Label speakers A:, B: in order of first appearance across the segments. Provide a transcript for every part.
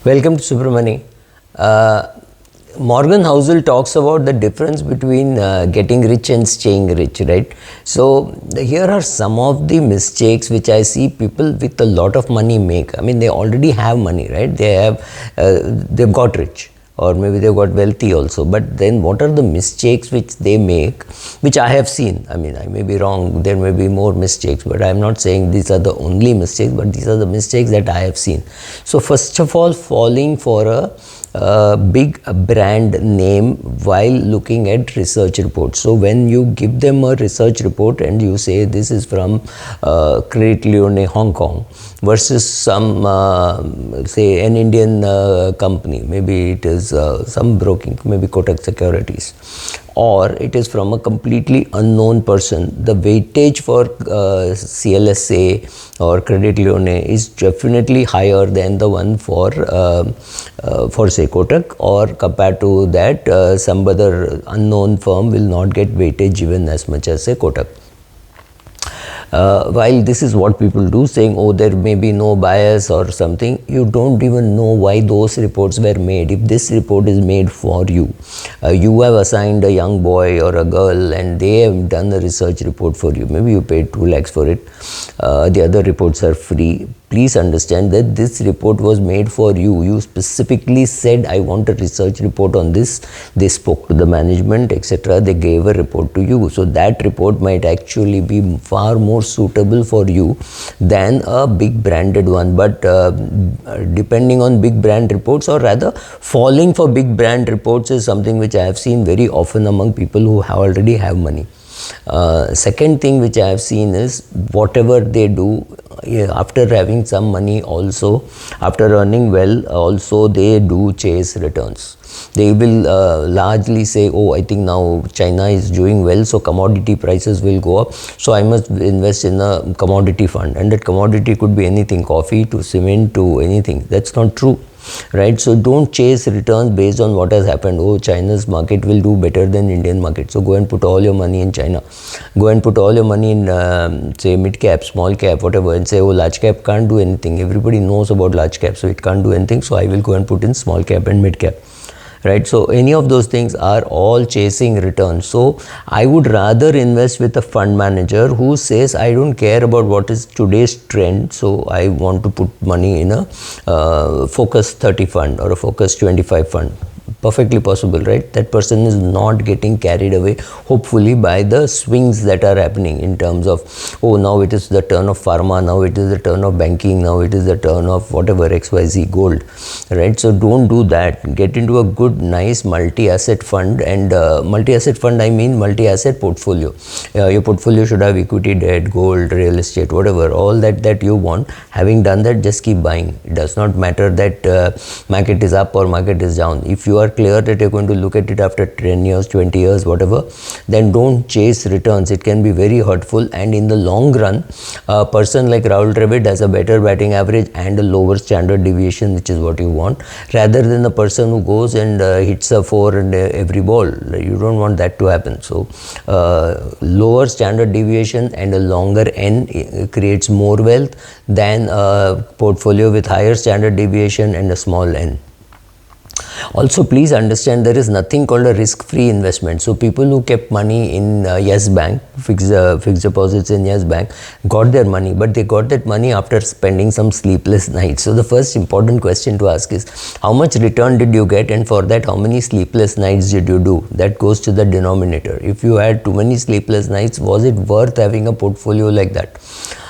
A: Welcome to Subramani. Morgan Housel talks about the difference between getting rich and staying rich, right? So here are some of the mistakes which I see people with a lot of money make. I mean, they already have money, right? They've got rich, or maybe they've got wealthy also. But then what are the mistakes which they make, which I have seen? I mean, I may be wrong, there may be more mistakes, but I'm not saying these are the only mistakes, but these are the mistakes that I have seen. So first of all, falling for a big brand name while looking at research reports. So when you give them a research report and you say this is from Credit Lyonnais Hong Kong versus some say an Indian company, maybe it is some broking, maybe Kotak Securities, or it is from a completely unknown person, the weightage for CLSA or Credit Lyonnais is definitely higher than the one for say Kotak, or compared to that some other unknown firm will not get weightage even as much as say Kotak. While this is what people do, saying, oh, there may be no bias or something, you don't even know why those reports were made. If this report is made for you, you have assigned a young boy or a girl and they have done a research report for you. Maybe you paid 2 lakhs for it. The other reports are free. Please understand that this report was made for you. You specifically said, I want a research report on this. They spoke to the management, etc. They gave a report to you. So that report might actually be far more suitable for you than a big branded one. But depending on big brand reports, or rather falling for big brand reports, is something which I have seen very often among people who already have money. Second thing which I have seen is whatever they do, after having some money also, after earning well also, they do chase returns. They will largely say, oh, I think now China is doing well, so commodity prices will go up, so I must invest in a commodity fund. And that commodity could be anything, coffee to cement to anything. That's not true, right? So don't chase returns based on what has happened. Oh, China's market will do better than Indian market, so go and put all your money in China. Go and put all your money in say mid cap, small cap, whatever, and say, oh, large cap can't do anything. Everybody knows about large cap, so it can't do anything, so I will go and put in small cap and mid cap. Right? So any of those things are all chasing returns. So I would rather invest with a fund manager who says, I don't care about what is today's trend, so I want to put money in a focus 30 fund or a focus 25 fund. Perfectly possible, right? That person is not getting carried away, hopefully, by the swings that are happening in terms of, oh, now it is the turn of pharma, now it is the turn of banking, now it is the turn of whatever, XYZ, gold, right? So don't do that. Get into a good, nice multi-asset fund, and multi-asset fund, I mean multi-asset portfolio. Your portfolio should have equity, debt, gold, real estate, whatever, all that you want. Having done that, just keep buying. It does not matter that market is up or market is down. If you are clear that you're going to look at it after 10 years, 20 years, whatever, then don't chase returns. It can be very hurtful, and in the long run, a person like Rahul Dravid has a better batting average and a lower standard deviation, which is what you want, rather than the person who goes and hits a 4 in every ball. You don't want that to happen. So lower standard deviation and a longer N creates more wealth than a portfolio with higher standard deviation and a small N. Also, please understand, there is nothing called a risk-free investment. So people who kept money in Yes Bank, fixed deposits in Yes Bank, got their money, but they got that money after spending some sleepless nights. So the first important question to ask is, how much return did you get, and for that, how many sleepless nights did you do? That goes to the denominator. If you had too many sleepless nights, was it worth having a portfolio like that?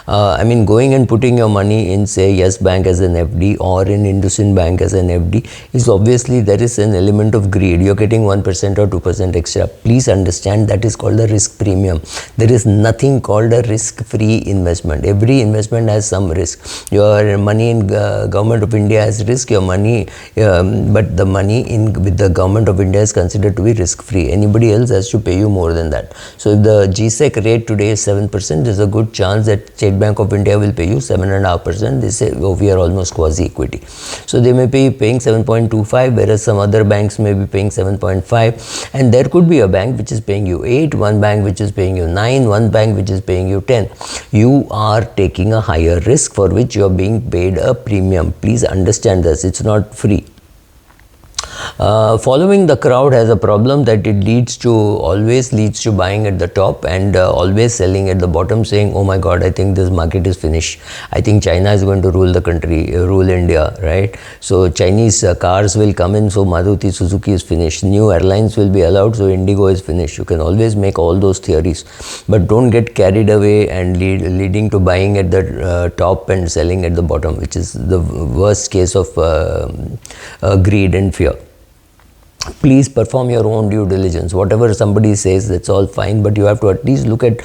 A: I mean, going and putting your money in, say, Yes Bank as an FD or in IndusInd Bank as an FD is obviously, there is an element of greed. You're getting 1% or 2% extra. Please understand, that is called a risk premium. There is nothing called a risk-free investment. Every investment has some risk. Your money in Government of India has risk. Your money, but the money with the Government of India is considered to be risk-free. Anybody else has to pay you more than that. So if the GSEC rate today is 7%, there's a good chance that State State Bank of India will pay you 7.5%. They say, oh, we are almost quasi-equity. So they may be paying 7.25, whereas some other banks may be paying 7.5. And there could be a bank which is paying you 8, one bank which is paying you 9, one bank which is paying you 10. You are taking a higher risk for which you are being paid a premium. Please understand this. It's not free. Following the crowd has a problem that it always leads to buying at the top and always selling at the bottom, saying, oh my God, I think this market is finished. I think China is going to rule the country, rule India, right? So Chinese cars will come in, so Maruti Suzuki is finished. New airlines will be allowed, so Indigo is finished. You can always make all those theories, but don't get carried away and leading to buying at the top and selling at the bottom, which is the worst case of greed and fear. Please perform your own due diligence. Whatever somebody says, that's all fine, but you have to at least look at,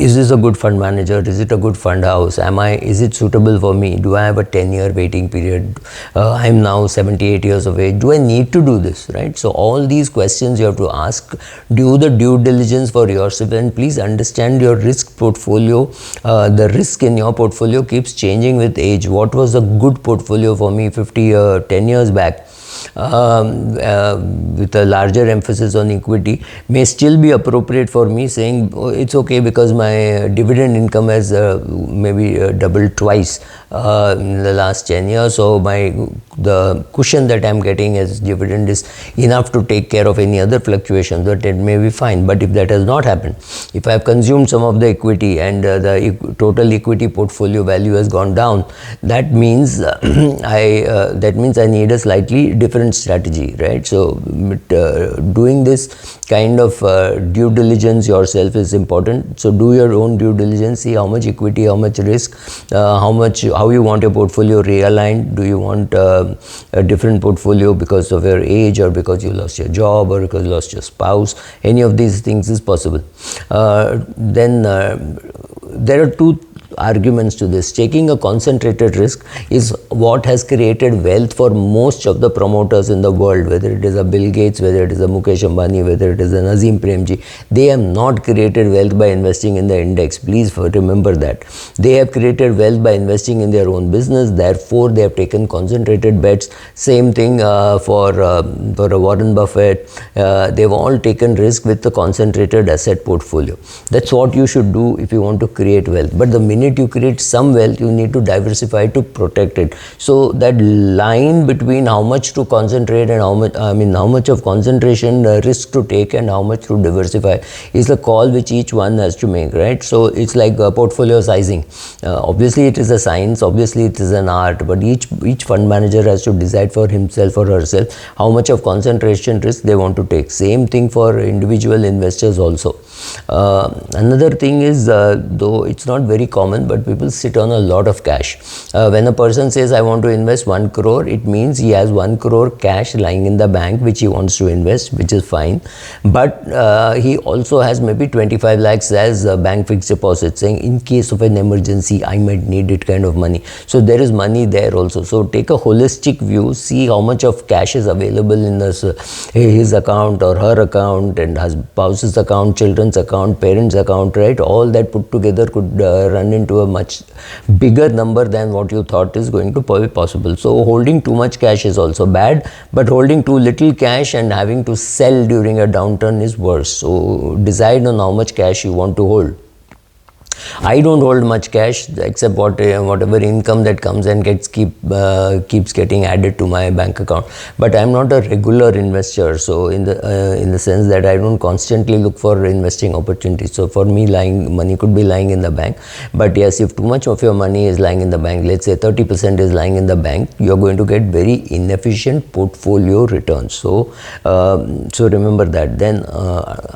A: is this a good fund manager? Is it a good fund house? Is it suitable for me? Do I have a 10-year waiting period? I'm now 78 years of age. Do I need to do this, right? So all these questions you have to ask. Do the due diligence for yourself, and please understand your risk portfolio. The risk in your portfolio keeps changing with age. What was a good portfolio for me 10 years back? With a larger emphasis on equity may still be appropriate for me, saying, oh, it's okay because my dividend income has maybe doubled twice in the last 10 years, so the cushion that I'm getting as dividend is enough to take care of any other fluctuations, that it may be fine. But if that has not happened, if I have consumed some of the equity and the total equity portfolio value has gone down, that means I need a slightly different strategy, right? So doing this kind of due diligence yourself is important. So do your own due diligence, see how much equity, how much risk, how you want your portfolio realigned. Do you want a different portfolio because of your age, or because you lost your job, or because you lost your spouse? Any of these things is possible. Then there are two arguments to this. Taking a concentrated risk is what has created wealth for most of the promoters in the world, whether it is a Bill Gates, whether it is a Mukesh Ambani, whether it is a Nazim Premji. They have not created wealth by investing in the index. Please remember that. They have created wealth by investing in their own business. Therefore, they have taken concentrated bets. Same thing for Warren Buffett. They've all taken risk with the concentrated asset portfolio. That's what you should do if you want to create wealth. But the minute you create some wealth, you need to diversify to protect it. So that line between how much to concentrate and how much of concentration risk to take and how much to diversify is a call which each one has to make, right? So it's like portfolio sizing. Obviously it is a science, obviously it is an art, but each fund manager has to decide for himself or herself how much of concentration risk they want to take. Same thing for individual investors also. Another thing is, though it's not very common, but people sit on a lot of cash. When a person says, I want to invest 1 crore, it means he has 1 crore cash lying in the bank which he wants to invest, which is fine. But he also has maybe 25 lakhs as bank fixed deposit, saying in case of an emergency, I might need it kind of money. So there is money there also. So take a holistic view, see how much of cash is available in his account or her account, and his spouse's account, children's account, parents' account, right? All that put together could run into a much bigger number than what you thought is going to be possible. So holding too much cash is also bad, but holding too little cash and having to sell during a downturn is worse. So decide on how much cash you want to hold. I don't hold much cash except whatever income that comes and keeps getting added to my bank account. But I'm not a regular investor, so in the sense that I don't constantly look for investing opportunities. So for me, money could be lying in the bank. But yes, if too much of your money is lying in the bank, let's say 30% is lying in the bank, you're going to get very inefficient portfolio returns. So remember that. Then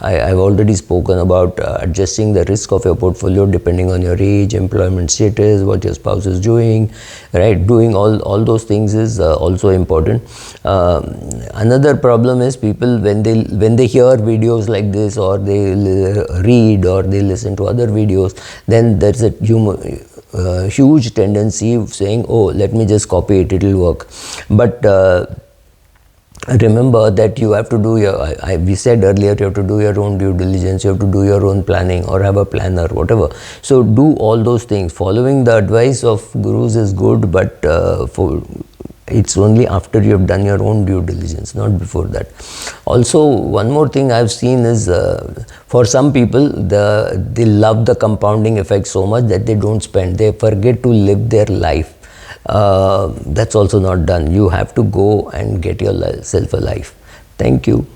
A: I've already spoken about adjusting the risk of your portfolio depending on your age, employment status, what your spouse is doing, right? Doing all those things is also important. Another problem is people, when they hear videos like this, or they read or they listen to other videos, then there's a huge tendency of saying, oh, let me just copy it, it'll work. But remember that you have to do your, we said earlier, you have to do your own due diligence, you have to do your own planning or have a planner, whatever. So do all those things. Following the advice of gurus is good, but it's only after you have done your own due diligence, not before that. Also, one more thing I've seen is for some people, they love the compounding effect so much that they don't spend, they forget to live their life. That's also not done. You have to go and get yourself a life. Thank you.